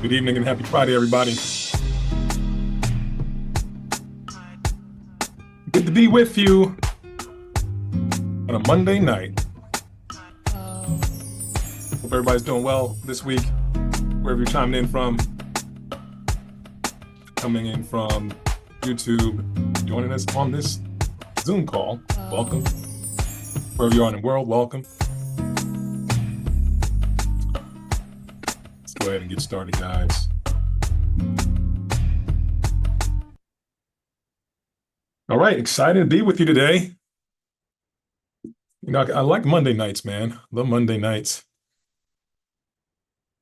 Good evening and happy Friday, everybody. Good to be with you on a Monday night. Hope everybody's doing well this week, wherever you're chiming in from. Coming in from YouTube, joining us on this Zoom call. Welcome. Wherever you are in the world, welcome. Let's go ahead and get started, guys. All right, excited to be with you today. You know, I like Monday nights, man. Love Monday nights.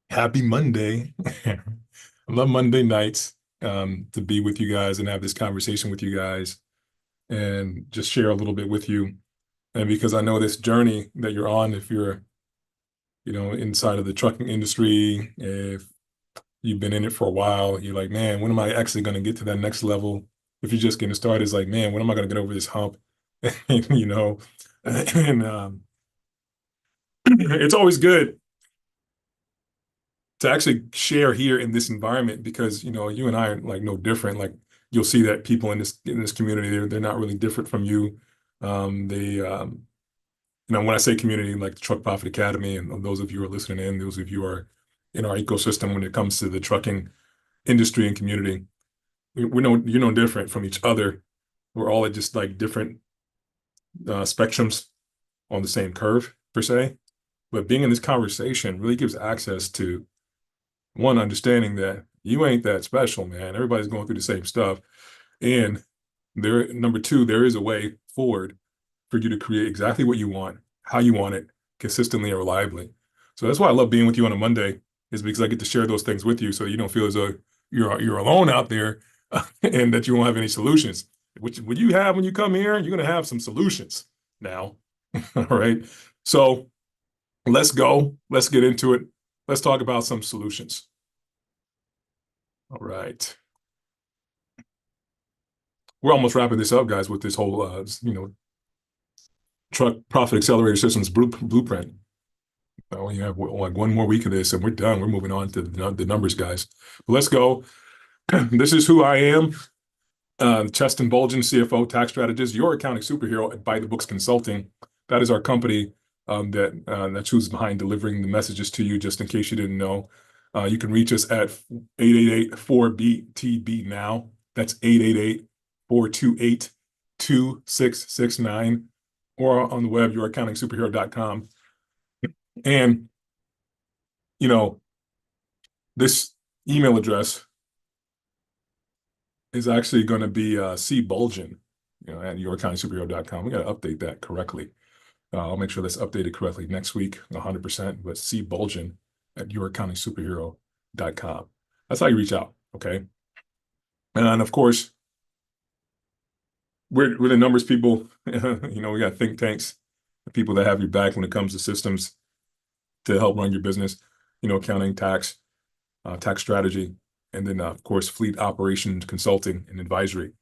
Happy Monday. I love Monday nights to be with you guys and have this conversation with you guys and just share a little bit with you. And because I know this journey that you're on, if you're, inside of the trucking industry, if you've been in it for a while, you're like, man, when am I actually going to get to that next level? If you're just getting started, it's like, man, when am I going to get over this hump? and it's always good to actually share here in this environment because, you and I are like no different. Like you'll see that people in this community, they're not really different from you. When I say community, like the Truck Profit Academy, and those of you who are listening in, those of you who are in our ecosystem when it comes to the trucking industry and community, you're no different from each other. We're all at just like different spectrums on the same curve per se. But being in this conversation really gives access to one, understanding that you ain't that special, man. Everybody's going through the same stuff. And number two, there is a way forward for you to create exactly what you want, how you want it, consistently and reliably. So that's why I love being with you on a Monday, is because I get to share those things with you so you don't feel as though you're alone out there and that you won't have any solutions. What you have when you come here, you're going to have some solutions now. All right. So let's go. Let's get into it. Let's talk about some solutions. All right. We're almost wrapping this up, guys, with this whole, Truck Profit Accelerator Systems blueprint. We only have like one more week of this and we're done. We're moving on to the numbers, guys. But let's go. This is who I am. Cheston, Bulgin, CFO, tax strategist, your accounting superhero at By the Books Consulting. That is our company that's who's behind delivering the messages to you, just in case you didn't know. You can reach us at 888-4BTB now. That's 888-428-2669. Or on the web, youraccountingsuperhero.com. And, this email address is actually going to be cbulgin, at youraccountingsuperhero.com. We got to update that correctly. I'll make sure that's updated correctly next week, 100%, but cbulgin at youraccountingsuperhero.com. That's how you reach out, okay? And of course, we're the numbers people. We got think tanks, the people that have your back when it comes to systems to help run your business, accounting, tax strategy, and then, of course, fleet operations consulting and advisory.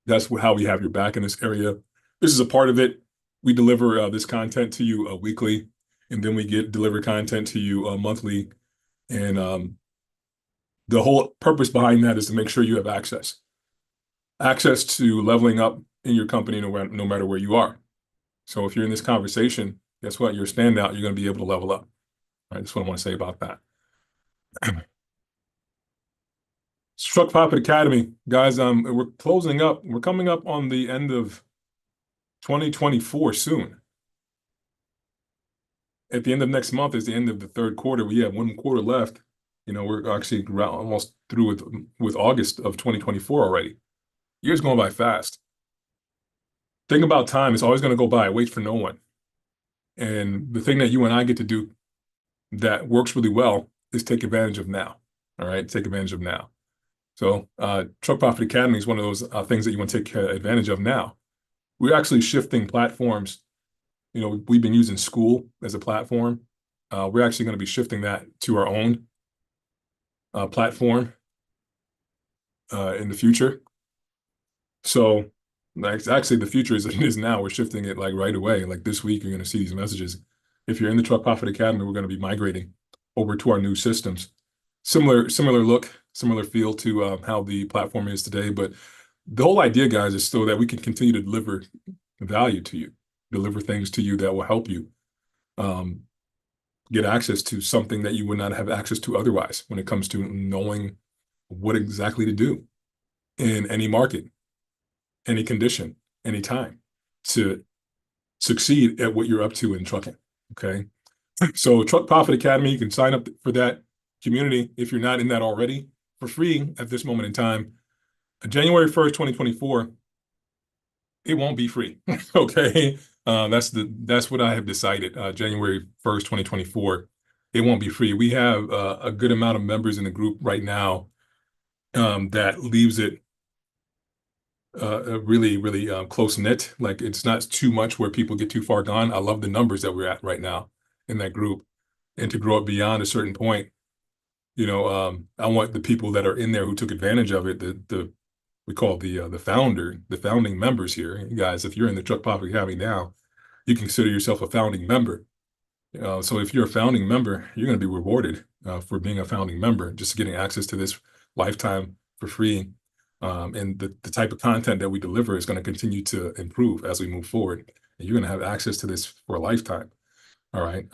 That's how we have your back in this area. This is a part of it. We deliver this content to you weekly, and then we deliver content to you monthly. And the whole purpose behind that is to make sure you have access to leveling up in your company no matter where you are. So if you're in this conversation, guess what? You're a standout. You're going to be able to level up. All right, that's what I want to say about that. Truck Profit Academy, guys, we're closing up. We're coming up on the end of 2024 soon. At the end of next month is the end of the third quarter. We have one quarter left. We're actually almost through with August of 2024 already. Years going by fast. Thing about time, it's always going to go by. It waits for no one. And the thing that you and I get to do that works really well is take advantage of now. All right, take advantage of now. So Truck Profit Academy is one of those things that you want to take advantage of now. We're actually shifting platforms. We've been using school as a platform. We're actually going to be shifting that to our own platform in the future. So actually the future is now. We're shifting it like right away. Like this week, you're going to see these messages. If you're in the Truck Profit Academy, we're going to be migrating over to our new systems. similar look, similar feel to how the platform is today. But the whole idea, guys, is still that we can continue to deliver value to you, deliver things to you that will help you um, get access to something that you would not have access to otherwise when it comes to knowing what exactly to do in any market, any condition, any time to succeed at what you're up to in trucking. Okay. So Truck Profit Academy, you can sign up for that community if you're not in that already for free at this moment in time. January 1st, 2024, it won't be free. Okay. That's what I have decided. January 1st, 2024, it won't be free. We have a good amount of members in the group right now that leaves it really, really close knit. Like it's not too much where people get too far gone. I love the numbers that we're at right now in that group, and to grow it beyond a certain point. I want the people that are in there who took advantage of it, the we call the founding members here. You guys, if you're in the Truck Profit Academy now, you can consider yourself a founding member. So if you're a founding member, you're going to be rewarded for being a founding member, just getting access to this lifetime for free. And the type of content that we deliver is going to continue to improve as we move forward. And you're going to have access to this for a lifetime. All right.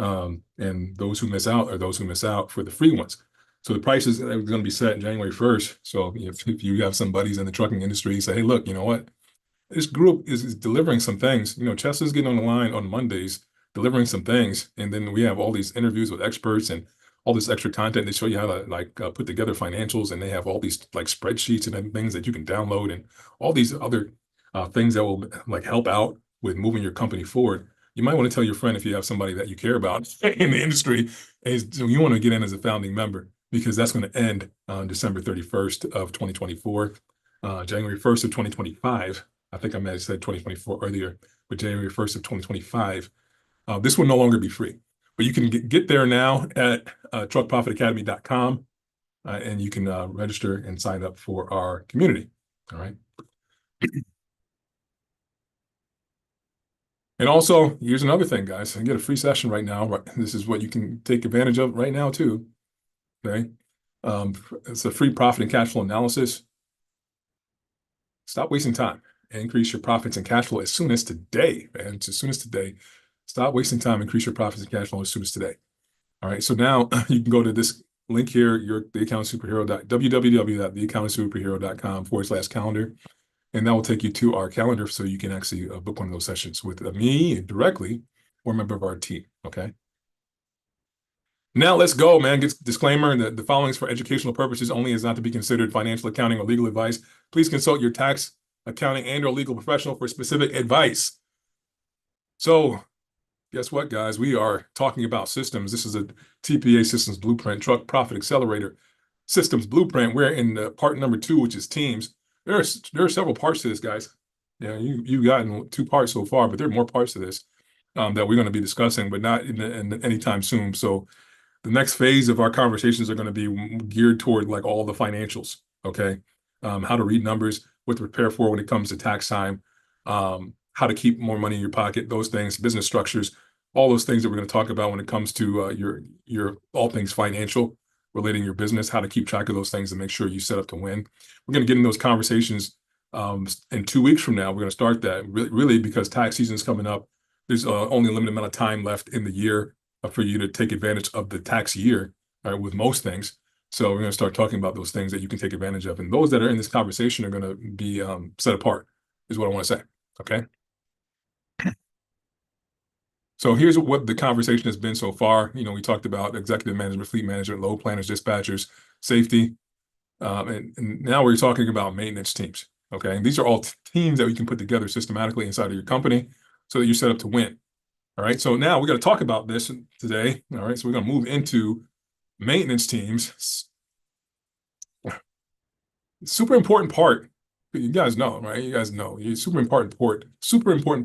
And those who miss out are those who miss out for the free ones. So the prices are going to be set January 1st. So if you have some buddies in the trucking industry, say, hey, look, you know what? This group is delivering some things. Cheston's getting on the line on Mondays, delivering some things. And then we have all these interviews with experts and all this extra content. They show you how to put together financials, and they have all these like spreadsheets and things that you can download and all these other things that will like help out with moving your company forward. You might want to tell your friend if you have somebody that you care about in the industry, and so you want to get in as a founding member because that's going to end on December 31st of 2024, January 1st of 2025. I think I might have said 2024 earlier, but January 1st of 2025. This will no longer be free, but you can get there now at truckprofitacademy.com, and you can register and sign up for our community. All right. And also, here's another thing, guys. I get a free session right now. This is what you can take advantage of right now, too. Okay. It's a free profit and cash flow analysis. Stop wasting time and increase your profits and cash flow as soon as today, man. As soon as today. Stop wasting time, increase your profits and cash flow as soon as today. All right. So now you can go to this link here, www.theaccountingsuperhero.com/calendar. And that will take you to our calendar so you can actually book one of those sessions with me directly or a member of our team. Okay. Now let's go, man. Disclaimer that the following is for educational purposes only, is not to be considered financial, accounting, or legal advice. Please consult your tax, accounting, and/or legal professional for specific advice. So guess what, guys? We are talking about systems. This is a TPA Systems Blueprint, Truck Profit Accelerator Systems Blueprint. We're in part number 2, which is teams. There are several parts to this, guys. Yeah, you've gotten 2 parts so far, but there are more parts to this that we're going to be discussing, but not in anytime soon. So the next phase of our conversations are going to be geared toward like all the financials. Okay, how to read numbers, what to prepare for when it comes to tax time, how to keep more money in your pocket, those things, business structures, all those things that we're going to talk about when it comes to your all things financial relating your business, how to keep track of those things and make sure you set up to win. We're going to get in those conversations in 2 weeks from now. We're going to start that really because tax season is coming up. There's only a limited amount of time left in the year for you to take advantage of the tax year, right, with most things. So we're going to start talking about those things that you can take advantage of. And those that are in this conversation are going to be set apart, is what I want to say. Okay. So here's what the conversation has been so far. We talked about executive management, fleet management, load planners, dispatchers, safety. And now we're talking about maintenance teams. Okay. And these are all teams that you can put together systematically inside of your company so that you're set up to win. All right. So now we're going to talk about this today. All right. So we're going to move into maintenance teams. Super important part. You guys know, right? You guys know. It's super important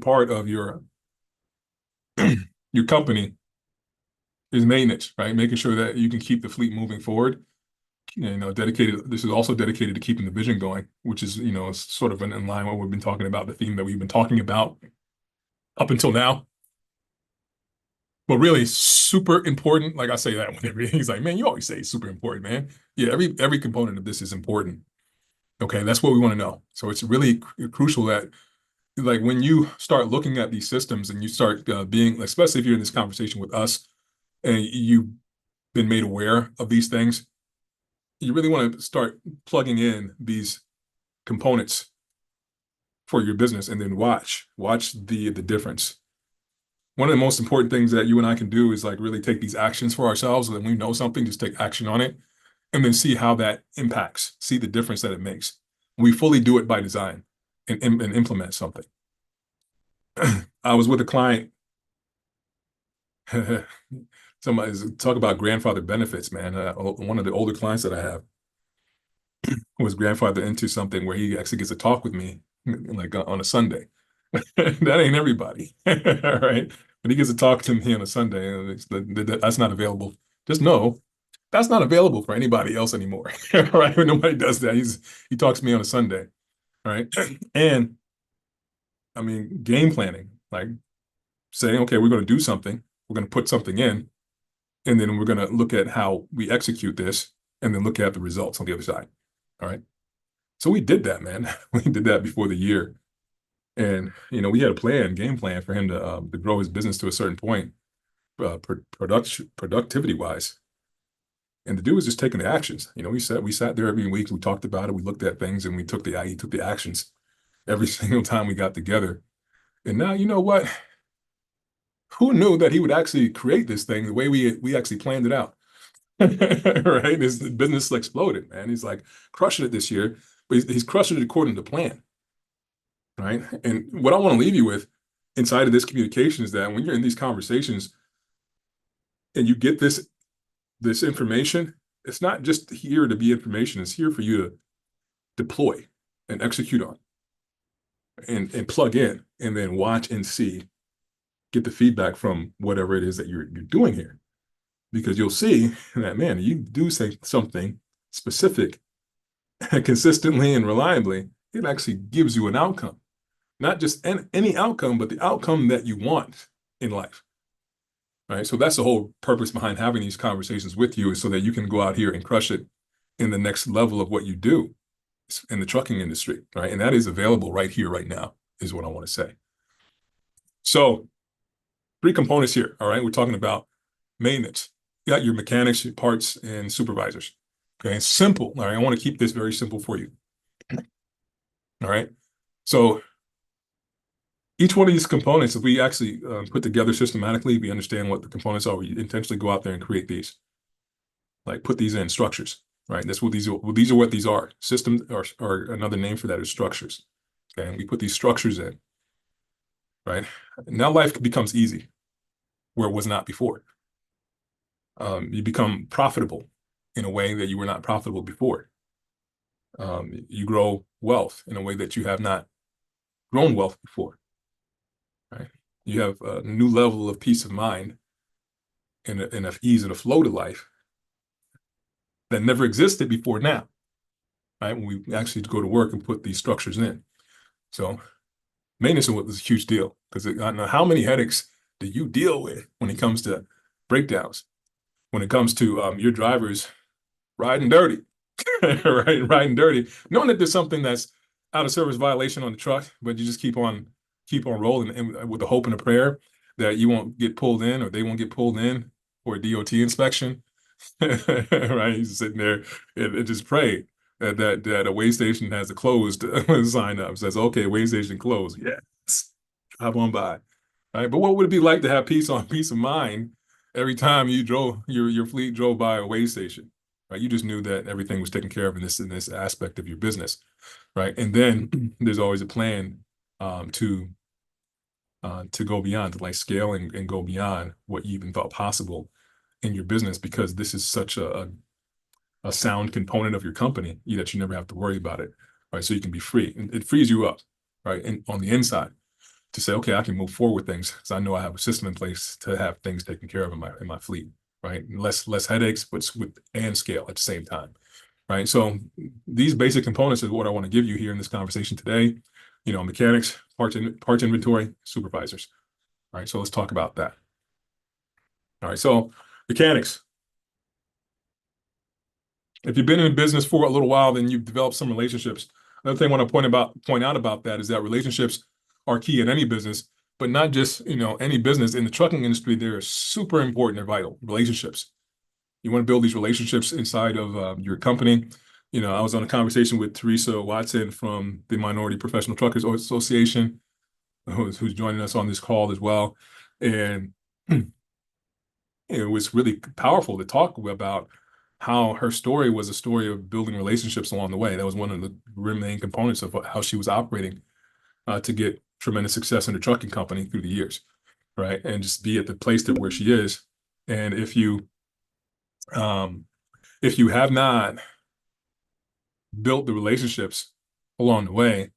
part of your company is maintenance, right? Making sure that you can keep the fleet moving forward. Dedicated. This is also dedicated to keeping the vision going, which is, sort of in line with what we've been talking about, the theme that we've been talking about up until now. But really super important. Like I say that whenever he's like, man, you always say super important, man. Yeah, every component of this is important. Okay, that's what we want to know. So it's really crucial that, like, when you start looking at these systems and you start being, especially if you're in this conversation with us and you've been made aware of these things, you really want to start plugging in these components for your business and then watch the difference. One of the most important things that you and I can do is like really take these actions for ourselves. When we know something, just take action on it and then see how that impacts, see the difference that it makes. We fully do it by design and implement something. I was with a client. Somebody's talk about grandfather benefits, man. One of the older clients that I have was grandfathered into something where he actually gets to talk with me like on a Sunday. That ain't everybody, right? But he gets to talk to me on a Sunday, and that's not available. Just know that's not available for anybody else anymore, right? Nobody does that. He talks to me on a Sunday, right? And I mean, game planning, like saying, okay, we're going to do something, we're going to put something in, and then we're going to look at how we execute this, and then look at the results on the other side. All right. So we did that, man. We did that before the year. And we had a game plan for him to grow his business to a certain point, productivity wise. And the dude was just taking the actions. We sat there every week, we talked about it, we looked at things, and he took the actions every single time we got together. And now, you know what? Who knew that he would actually create this thing the way we actually planned it out? Right? His business exploded, man. He's like crushing it this year, but he's crushing it according to plan. Right. And what I want to leave you with inside of this communication is that when you're in these conversations and you get this information, it's not just here to be information, it's here for you to deploy and execute on and plug in and then watch and see, get the feedback from whatever it is that you're doing here. Because you'll see that, man, you do say something specific consistently and reliably, it actually gives you an outcome. Not just any outcome, but the outcome that you want in life. Right. So that's the whole purpose behind having these conversations with you, is so that you can go out here and crush it in the next level of what you do in the trucking industry. Right. And that is available right here, right now, is what I want to say. So 3 components here. All right. We're talking about maintenance. You got your mechanics, your parts, and supervisors. Okay. Simple. All right. I want to keep this very simple for you. All right. So each one of these components, if we actually put together systematically, we understand what the components are. We intentionally go out there and create these, like put these in structures, right? That's what these are. Well, these are what these are. Systems are another name for that is structures. Okay, and we put these structures in, right? Now life becomes easy, where it was not before. You become profitable in a way that you were not profitable before. You grow wealth in a way that you have not grown wealth before. Right? You have a new level of peace of mind and an ease and a flow to life that never existed before now, right? When we actually go to work and put these structures in. So maintenance is a huge deal, because I don't know how many headaches do you deal with when it comes to breakdowns, when it comes to your drivers riding dirty, right? Riding dirty, knowing that there's something that's out of service violation on the truck, but you just keep on rolling, and with the hope and a prayer that you won't get pulled in, or they won't get pulled in for a DOT inspection. Right? He's sitting there and just pray that a weigh station has a closed sign up, says, okay, weigh station closed. Yes, hop on by. Right? But what would it be like to have peace of mind every time you drove your fleet drove by a weigh station? Right? You just knew that everything was taken care of in this aspect of your business. Right? And then there's always a plan to go beyond, to like scale and go beyond what you even thought possible in your business, because this is such a sound component of your company that you never have to worry about it, right? So you can be free, and it frees you up, right? And on the inside, to say, okay, I can move forward with things because I know I have a system in place to have things taken care of in my fleet, right? Less headaches, but and scale at the same time, right? So these basic components is what I want to give you here in this conversation today. Mechanics, parts inventory, supervisors. All right, so let's talk about that. All right, so mechanics. If you've been in business for a little while, then you've developed some relationships. Another thing I want to point out about that is that relationships are key in any business, but not just, any business. In the trucking industry, they're super important. They're vital. Relationships. You want to build these relationships inside of your company. I was on a conversation with Teresa Watson from the Minority Professional Truckers Association, who's joining us on this call as well. And it was really powerful to talk about how her story was a story of building relationships along the way. That was one of the main components of how she was operating to get tremendous success in the trucking company through the years, right? And just be at the place that where she is. And if you have not built the relationships along the way,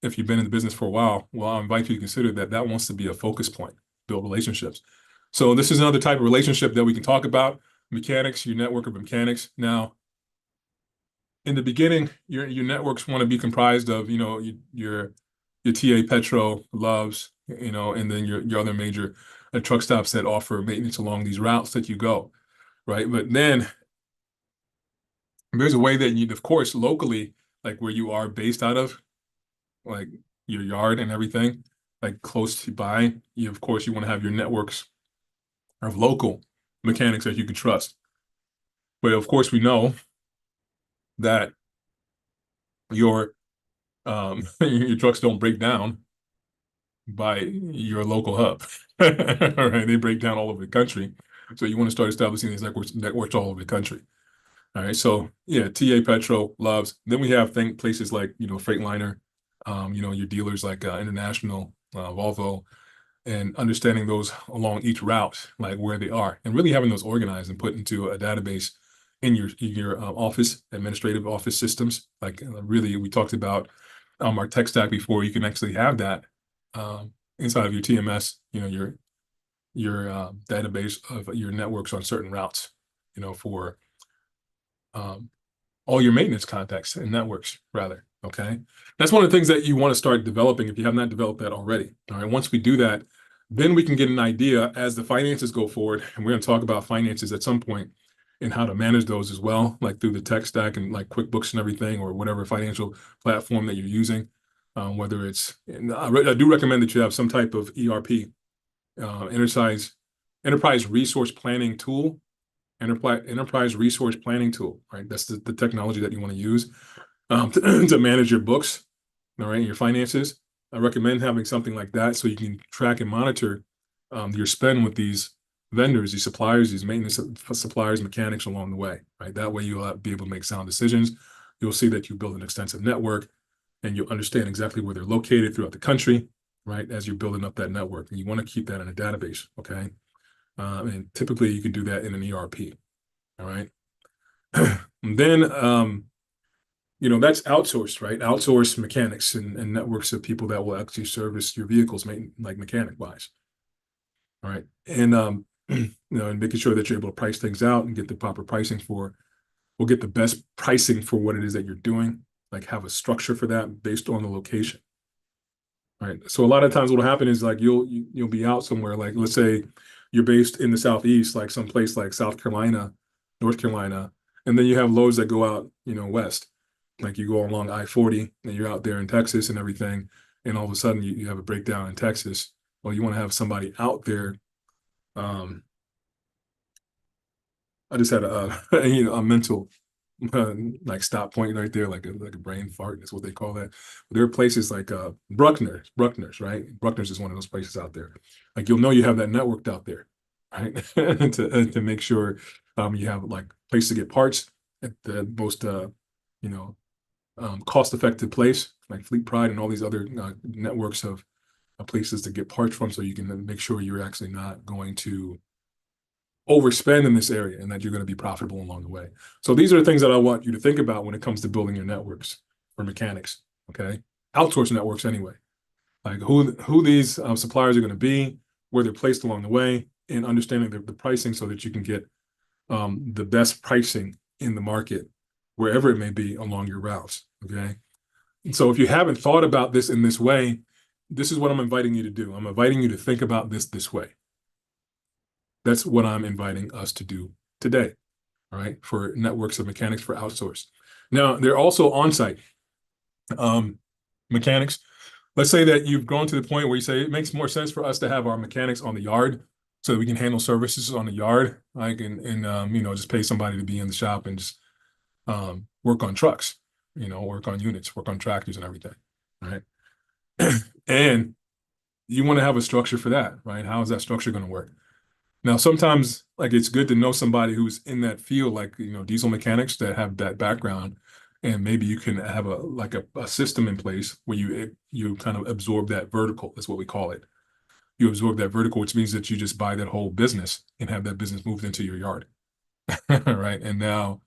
if you've been in the business for a while, well, I invite you to consider that wants to be a focus point, build relationships. So this is another type of relationship that we can talk about. Mechanics, your network of mechanics. Now, in the beginning, your networks want to be comprised of, your TA Petro, Loves, and then your other major truck stops that offer maintenance along these routes that you go, right? But then there's a way that you, of course, locally, like where you are based out of, like your yard and everything, like close to by, of course, you want to have your networks of local mechanics that you can trust. But of course, we know that your your trucks don't break down by your local hub. All right, they break down all over the country. So you want to start establishing these networks all over the country. All right, so yeah, TA Petro, Loves. Then we have places like Freightliner, your dealers like International, Volvo, and understanding those along each route, like where they are, and really having those organized and put into a database in your office, administrative office systems. Like really, we talked about our tech stack before. You can actually have that inside of your TMS, your database of your networks on certain routes, for all your maintenance contacts and networks, rather. Okay. That's one of the things that you want to start developing if you have not developed that already. All right. Once we do that, then we can get an idea as the finances go forward. And we're going to talk about finances at some point and how to manage those as well, like through the tech stack and like QuickBooks and everything, or whatever financial platform that you're using. Whether it's, I do recommend that you have some type of ERP, enterprise resource planning tool, enterprise resource planning tool, right? That's the technology that you want to use to manage your books, all right, your finances. I recommend having something like that so you can track and monitor your spend with these vendors, these suppliers, these maintenance suppliers, mechanics along the way, right? That way you'll be able to make sound decisions. You'll see that you build an extensive network and you'll understand exactly where they're located throughout the country, right? As you're building up that network. And you want to keep that in a database, okay? And typically you can do that in an ERP, all right? And then, that's outsourced, right? Outsourced mechanics and networks of people that will actually service your vehicles, like mechanic-wise, all right? And, and making sure that you're able to price things out and get the proper pricing we'll get the best pricing for what it is that you're doing, like have a structure for that based on the location. All right. So a lot of times what will happen is like you'll be out somewhere, like let's say you're based in the Southeast, like someplace like South Carolina, North Carolina, and then you have loads that go out, west. Like you go along I-40 and you're out there in Texas and everything, and all of a sudden you have a breakdown in Texas. Well, you want to have somebody out there. I just had a mental like stop point right there, like a brain fart is what they call that. There are places like Bruckner's, right? Bruckner's is one of those places out there. Like you'll know you have that networked out there, right? to make sure you have like place to get parts at the most cost-effective place, like Fleet Pride and all these other networks of places to get parts from, so you can make sure you're actually not going to overspend in this area and that you're going to be profitable along the way. So these are the things that I want you to think about when it comes to building your networks for mechanics, okay? Outsource networks anyway. Like who these suppliers are going to be, where they're placed along the way, and understanding the pricing so that you can get the best pricing in the market, wherever it may be along your routes, okay? And so if you haven't thought about this in this way, this is what I'm inviting you to do. I'm inviting you to think about this way. That's what I'm inviting us to do today. all right, for networks of mechanics for outsource. Now, they're also on-site mechanics. Let's say that you've grown to the point where you say it makes more sense for us to have our mechanics on the yard so that we can handle services on the yard, like and just pay somebody to be in the shop and just work on trucks, work on units, work on tractors and everything, right? And you want to have a structure for that, right? How is that structure going to work? Now, sometimes like it's good to know somebody who's in that field, like diesel mechanics that have that background, and maybe you can have a system in place where you kind of absorb that vertical. That's what we call it. You absorb that vertical, which means that you just buy that whole business and have that business moved into your yard, right? And now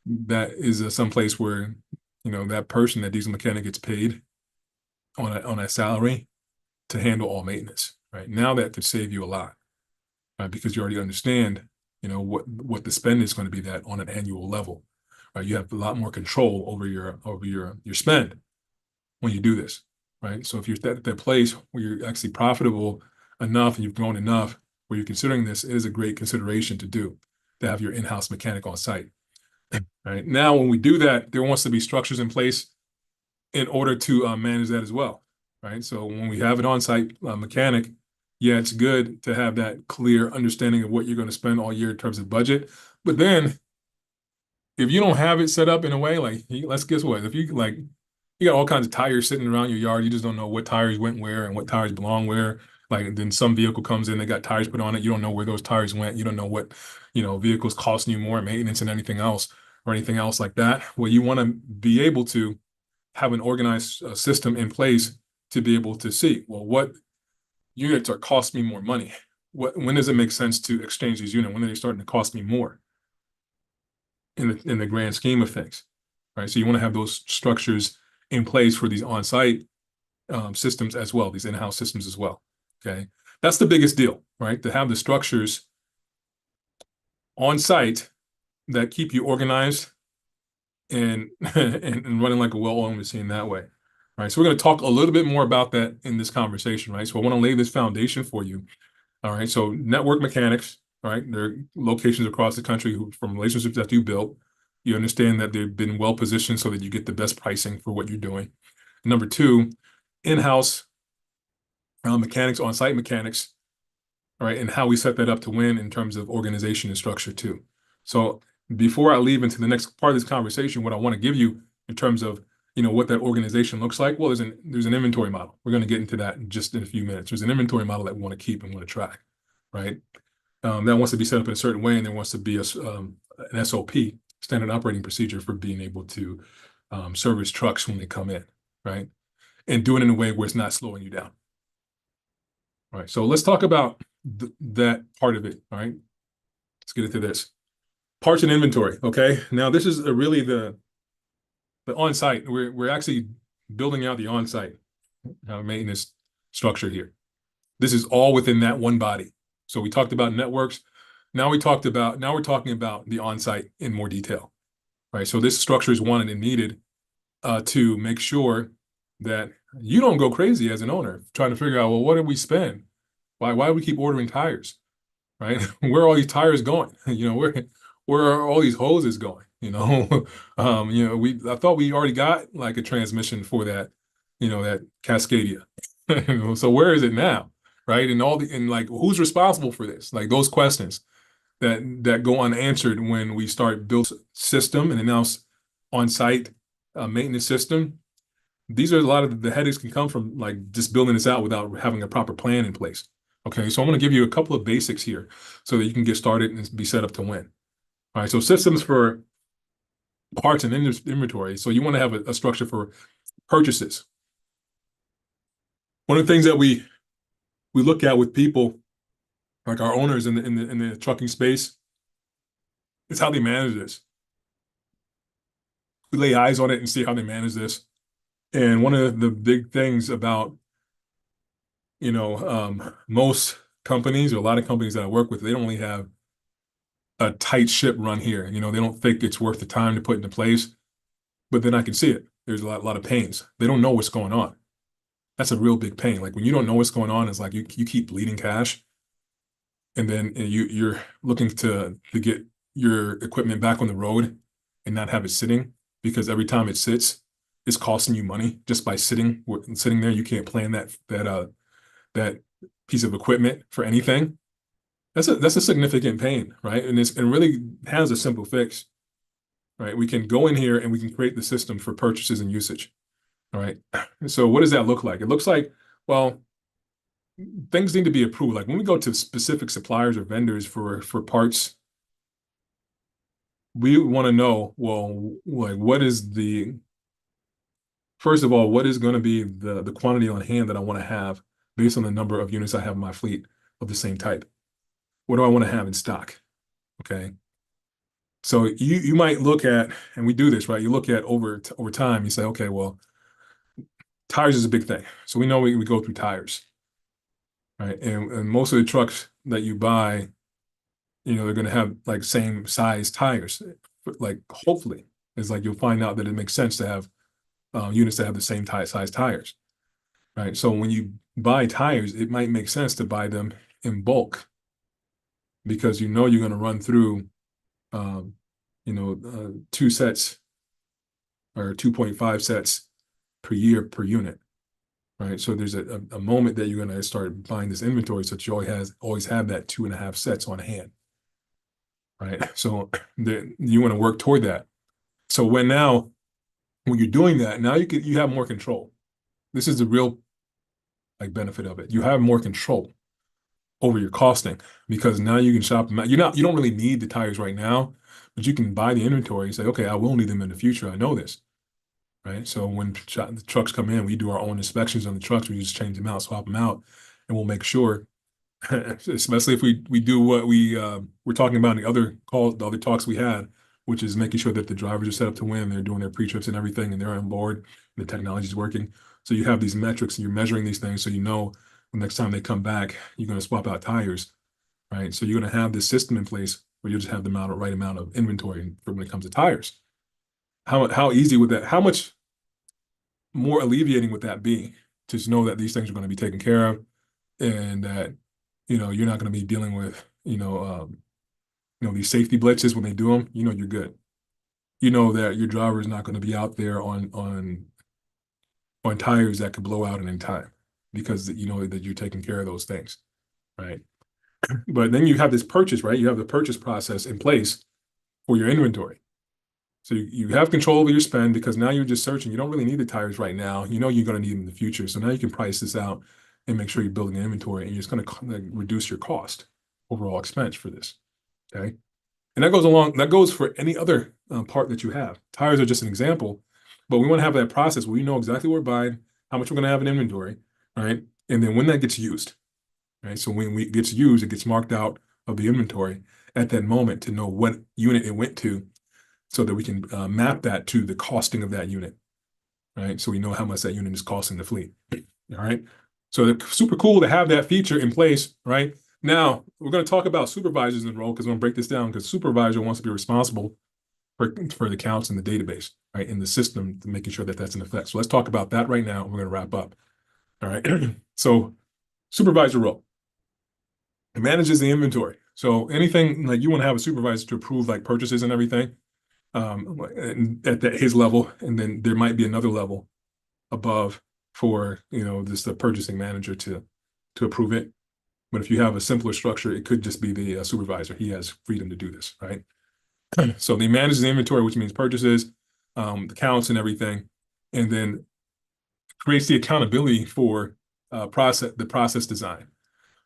that is some place where that person, that diesel mechanic, gets paid on a salary to handle all maintenance, right? Now that could save you a lot, right? Because you already understand, what the spend is going to be that on an annual level, right? You have a lot more control over your spend when you do this, right? So if you're at that place where you're actually profitable enough and you've grown enough where you're considering this, it is a great consideration to do, to have your in-house mechanic on site. Right now, when we do that, there wants to be structures in place in order to manage that as well, right? So when we have an on-site mechanic, yeah, it's good to have that clear understanding of what you're going to spend all year in terms of budget. But then, if you don't have it set up in a way, like let's guess what, if you got all kinds of tires sitting around your yard, you just don't know what tires went where and what tires belong where. Like then some vehicle comes in, they got tires put on it, you don't know where those tires went, you don't know what vehicles costing you more maintenance and anything else or anything else like that. Well, you want to be able to have an organized system in place to be able to see, well, what units are costing me more money? When does it make sense to exchange these units? When are they starting to cost me more in the grand scheme of things, right? So you want to have those structures in place for these on-site systems as well, these in-house systems as well, okay? That's the biggest deal, right? To have the structures on site that keep you organized and and running like a well-oiled machine that way, right? So we're going to talk a little bit more about that in this conversation, right? So I want to lay this foundation for you, all right? So network mechanics, all right? There are locations across the country from relationships that you built. You understand that they've been well positioned so that you get the best pricing for what you're doing. Number two, in-house mechanics, on-site mechanics, all right, and how we set that up to win in terms of organization and structure too. So before I leave into the next part of this conversation, what I want to give you in terms of what that organization looks like, well, there's an inventory model. We're going to get into that in just in a few minutes. There's an inventory model that we want to keep and want to track, right? That wants to be set up in a certain way, and there wants to be an SOP, standard operating procedure, for being able to service trucks when they come in, right? And do it in a way where it's not slowing you down. All right, so let's talk about that part of it. All right, let's get into this. Parts and inventory. Okay, now this is really the on-site. We're actually building out the on-site maintenance structure here. This is all within that one body. So we talked about networks. Now we're talking about the on-site in more detail. Right. So this structure is wanted and needed to make sure that you don't go crazy as an owner trying to figure out, well, what did we spend? Why do we keep ordering tires? Right? Where are all these tires going? Where are all these hoses going? I thought we already got like a transmission for that, that Cascadia. So where is it now? Right? And like who's responsible for this? Like those questions that go unanswered when we start build system and announce on-site maintenance system. These are a lot of the headaches can come from like just building this out without having a proper plan in place. Okay, so I'm going to give you a couple of basics here so that you can get started and be set up to win. All right, so systems for parts and inventory. So you want to have a structure for purchases. One of the things that we look at with people, like our owners in the trucking space, is how they manage this. We lay eyes on it and see how they manage this. And one of the big things about most companies, or a lot of companies that I work with, they don't really have a tight ship run here. They don't think it's worth the time to put into place, but then I can see it. There's a lot of pains. They don't know what's going on. That's a real big pain. Like when you don't know what's going on, it's like you keep bleeding cash, and then you're looking to get your equipment back on the road and not have it sitting, because every time it sits, it's costing you money just by sitting there. You can't plan that piece of equipment for anything. That's a significant pain, right? And it really has a simple fix, right? We can go in here and we can create the system for purchases and usage, all right? So what does that look like? It looks like, well, things need to be approved. Like when we go to specific suppliers or vendors for parts, we want to know, well, like first of all, what is going to be the quantity on hand that I want to have based on the number of units I have in my fleet of the same type? What do I want to have in stock? Okay. So you might look at, and we do this, right? You look at over time, you say, okay, well, tires is a big thing. So we know we go through tires, right? And most of the trucks that you buy, they're going to have like same size tires. But like hopefully, it's like you'll find out that it makes sense to have units that have the same size tires, right? So when you buy tires, it might make sense to buy them in bulk because you're going to run through, um, 2 sets or 2.5 sets per year per unit, right? So there's a moment that you're going to start buying this inventory so that you always have that 2.5 sets on hand, right? So you want to work toward that. So when you're doing that, now you have more control. This is the real like benefit of it. You have more control over your costing because now you can shop them out. You don't really need the tires right now, but you can buy the inventory and say, okay, I will need them in the future. I know this, right? So when the trucks come in, we do our own inspections on the trucks. We just change them out, swap them out, and we'll make sure, especially if we do what we're talking about in the other talks we had, which is making sure that the drivers are set up to win. They're doing their pre-trips and everything, and they're on board. And the technology is working. So you have these metrics, and you're measuring these things, so you know the next time they come back, you're going to swap out tires, right? So you're going to have this system in place where you just have the right amount of inventory for when it comes to tires. How easy would that? How much more alleviating would that be to just know that these things are going to be taken care of, and that you're not going to be dealing with these safety blitzes when they do them. You're good. You know that your driver is not going to be out there on tires that could blow out at any time because you know that you're taking care of those things, right? But then you have this purchase, right? You have the purchase process in place for your inventory. So you have control over your spend because now you're just searching. You don't really need the tires right now. You know you're going to need them in the future. So now you can price this out and make sure you're building an inventory, and you're just going to reduce your cost, overall expense for this. Okay. And that goes for any other part that you have. Tires are just an example, but we want to have that process where we know exactly what we're buying, how much we're going to have in inventory, right? And then when that gets used, right? So when it gets used, it gets marked out of the inventory at that moment to know what unit it went to so that we can map that to the costing of that unit, right? So we know how much that unit is costing the fleet, all right? So it's super cool to have that feature in place, right? Now, we're going to talk about supervisors in the role because we're going to break this down because supervisor wants to be responsible for the counts in the database, right? In the system, to making sure that that's in effect. So let's talk about that right now. And we're going to wrap up. All right. So supervisor role. It manages the inventory. So anything like you want to have a supervisor to approve like purchases and everything at his level. And then there might be another level above for, the purchasing manager to approve it. But if you have a simpler structure, it could just be the supervisor. He has freedom to do this, right? So he manages the inventory, which means purchases, the counts and everything, and then creates the accountability for the process design.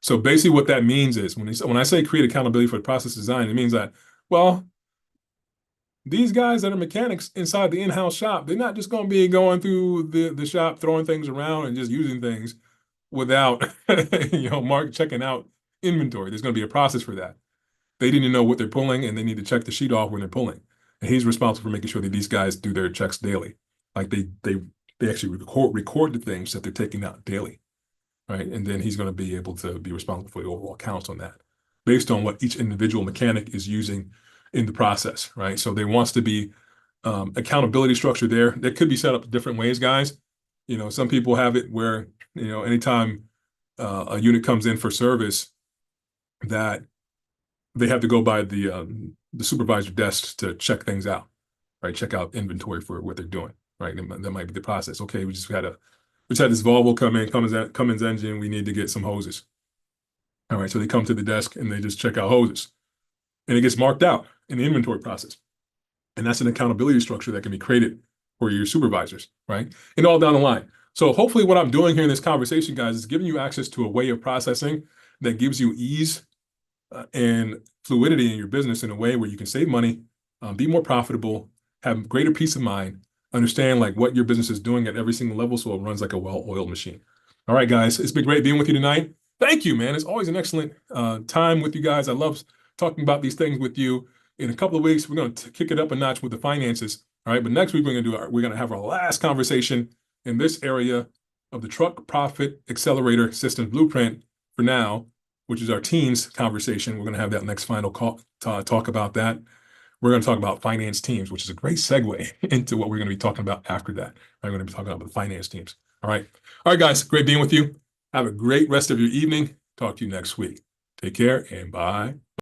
So basically what that means is when I say create accountability for the process design, it means that, well, these guys that are mechanics inside the in-house shop, they're not just going to be going through the shop, throwing things around and just using things without, checking out inventory. There's going to be a process for that. They need to know what they're pulling, and they need to check the sheet off when they're pulling. And he's responsible for making sure that these guys do their checks daily. Like they actually record the things that they're taking out daily, right? And then he's going to be able to be responsible for the overall counts on that, based on what each individual mechanic is using in the process, right? So there wants to be accountability structure there. That could be set up different ways, guys. Some people have it where anytime a unit comes in for service, that they have to go by the the supervisor desk to check things out, right? Check out inventory for what they're doing, right? That might be the process. Okay, we just had this Volvo Cummins engine. We need to get some hoses. All right, so they come to the desk and they just check out hoses, and it gets marked out in the inventory process. And that's an accountability structure that can be created for your supervisors, right? And all down the line. So hopefully what I'm doing here in this conversation, guys, is giving you access to a way of processing that gives you ease and fluidity in your business in a way where you can save money, be more profitable, have greater peace of mind, understand like what your business is doing at every single level so it runs like a well-oiled machine. All right, guys, it's been great being with you tonight. Thank you, man. It's always an excellent time with you guys. I love talking about these things with you. In a couple of weeks, we're going to kick it up a notch with the finances. All right, but next week we're going to have our last conversation in this area of the Truck Profit Accelerator Systems Blueprint for now, which is our teams conversation. We're going to have that next final call to talk about that. We're going to talk about finance teams, which is a great segue into what we're going to be talking about after that. I'm going to be talking about the finance teams. All right, guys, great being with you. Have a great rest of your evening. Talk to you next week. Take care and bye.